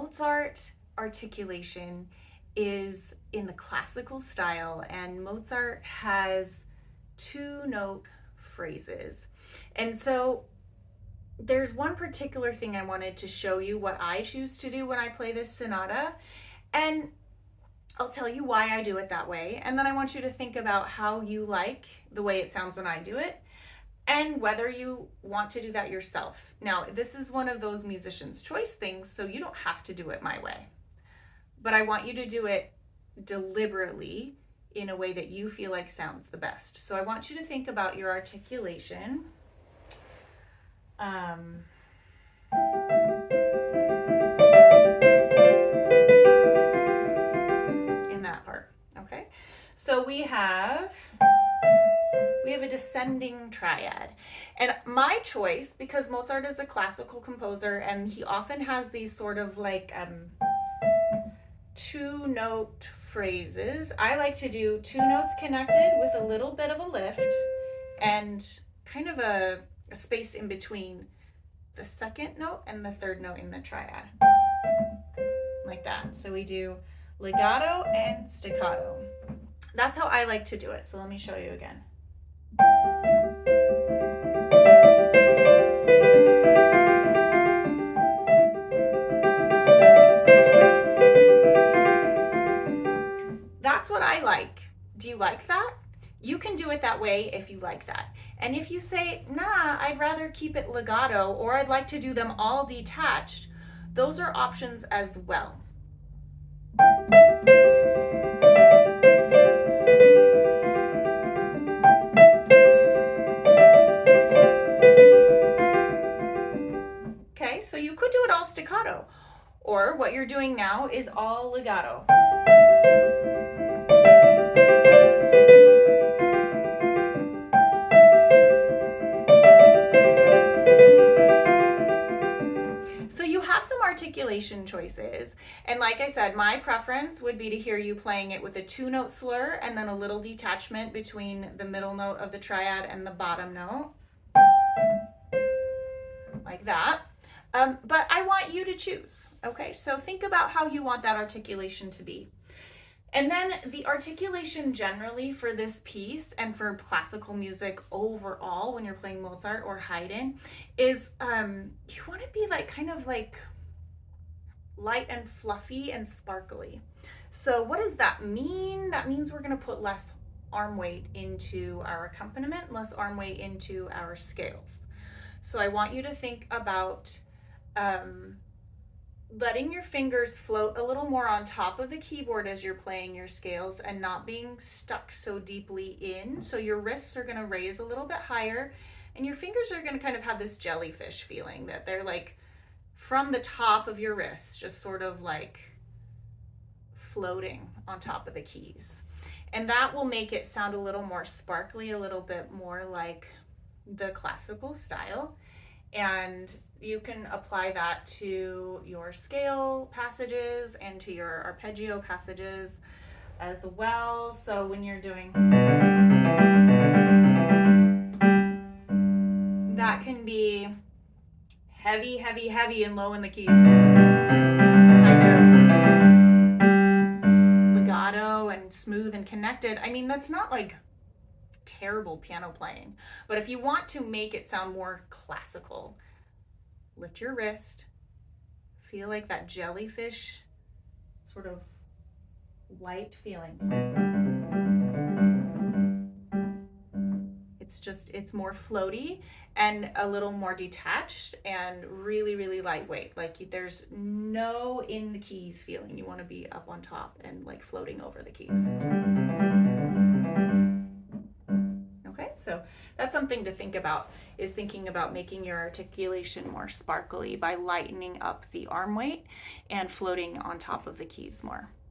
Mozart articulation is in the classical style, and Mozart has two-note phrases. And so there's one particular thing I wanted to show you what I choose to do when I play this sonata, and I'll tell you why I do it that way, and then I want you to think about how you like the way it sounds when I do it, and whether you want to do that yourself. Now, this is one of those musician's choice things, so you don't have to do it my way. But I want you to do it deliberately in a way that you feel like sounds the best. So I want you to think about your articulation. In that part, okay? So we have a descending triad. And my choice, because Mozart is a classical composer and he often has these sort of like two-note phrases, I like to do two notes connected with a little bit of a lift and kind of a space in between the second note and the third note in the triad, like that. So we do legato and staccato. That's how I like to do it. So let me show you again. That's what I like. Do you like that? You can do it that way if you like that. And if you say, nah, I'd rather keep it legato, or I'd like to do them all detached, those are options as well. Okay, so you could do it all staccato, or what you're doing now is all legato. So you have some articulation choices. And like I said, my preference would be to hear you playing it with a two-note slur and then a little detachment between the middle note of the triad and the bottom note. Like that. But I want you to choose. Okay, so think about how you want that articulation to be. And then the articulation generally for this piece and for classical music overall when you're playing Mozart or Haydn is you want to be like kind of like light and fluffy and sparkly. So what does that mean? That means we're going to put less arm weight into our accompaniment, less arm weight into our scales. So I want you to think about letting your fingers float a little more on top of the keyboard as you're playing your scales and not being stuck so deeply in. So your wrists are going to raise a little bit higher and your fingers are going to kind of have this jellyfish feeling that they're like from the top of your wrists, just sort of like floating on top of the keys. And that will make it sound a little more sparkly, a little bit more like the classical style. And you can apply that to your scale passages and to your arpeggio passages as well. So when you're doing that, can be heavy, heavy, heavy and low in the keys. Kind of legato and smooth and connected. I mean, that's not like terrible piano playing, but if you want to make it sound more classical, lift your wrist, feel like that jellyfish sort of light feeling. It's more floaty and a little more detached and really, really lightweight. Like there's no in the keys feeling. You want to be up on top and like floating over the keys. Okay, so that's something to think about, is thinking about making your articulation more sparkly by lightening up the arm weight and floating on top of the keys more.